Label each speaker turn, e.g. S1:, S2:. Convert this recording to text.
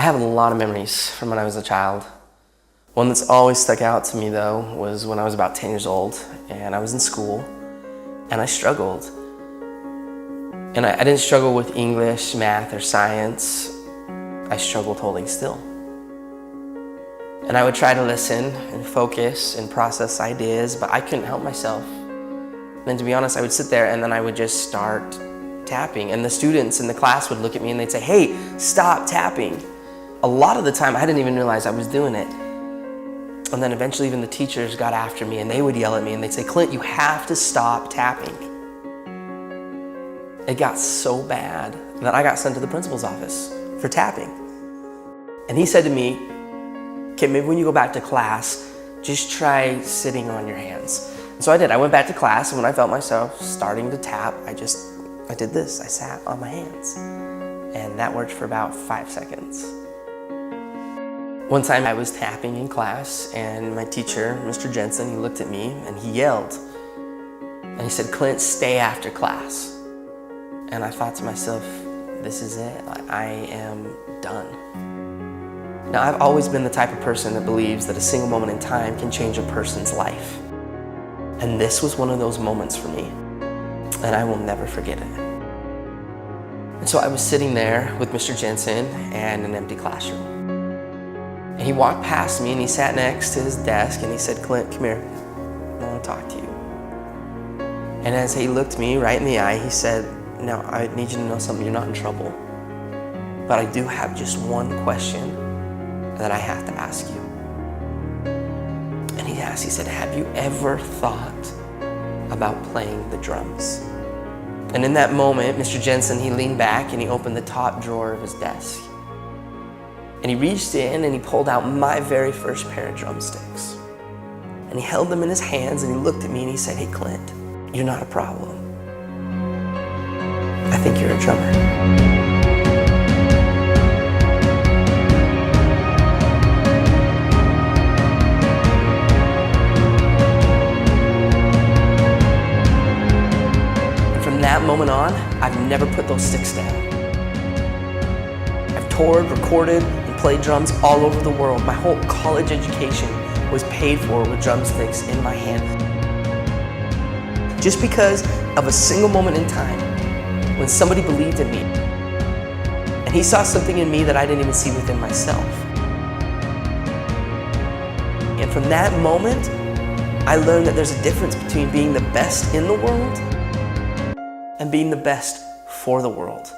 S1: have a lot of memories from when I was a child. One that's always stuck out to me though was when I was about 10 years old and I was in school and I struggled. And I didn't struggle with English, math, or science. I struggled holding still. And I would try to listen and focus and process ideas, but I couldn't help myself. And to be honest, I would sit there and then I would just start tapping. And the students in the class would look at me and they'd say, "Hey, stop tapping." A lot of the time, I didn't even realize I was doing it. And then eventually even the teachers got after me and they would yell at me and they'd say, "Clint, you have to stop tapping." It got so bad that I got sent to the principal's office for tapping. And he said to me, "Okay, maybe when you go back to class, just try sitting on your hands." And so I did. I went back to class, and when I felt myself starting to tap, I did this. I sat on my hands. And that worked for about 5 seconds. One time I was tapping in class, and my teacher, Mr. Jensen, he looked at me and he yelled. And he said, "Clint, stay after class." And I thought to myself, this is it. I am done. Now, I've always been the type of person that believes that a single moment in time can change a person's life. And this was one of those moments for me, and I will never forget it. And so I was sitting there with Mr. Jensen and an empty classroom. And he walked past me and he sat next to his desk and he said, "Clint, come here. I want to talk to you." And as he looked me right in the eye, he said, "Now, I need you to know something. You're not in trouble. But I do have just one question that I have to ask you." And he said, "Have you ever thought about playing the drums?" And in that moment, Mr. Jensen, he leaned back and he opened the top drawer of his desk. And he reached in and he pulled out my very first pair of drumsticks. And he held them in his hands and he looked at me and he said, "Hey, Clint, you're not a problem. I think you're a drummer." From that moment on, I've never put those sticks down. I've toured, recorded, and played drums all over the world. My whole college education was paid for with drumsticks in my hand. Just because of a single moment in time when somebody believed in me and he saw something in me that I didn't even see within myself. And from that moment, I learned that there's a difference between being the best in the world and being the best for the world.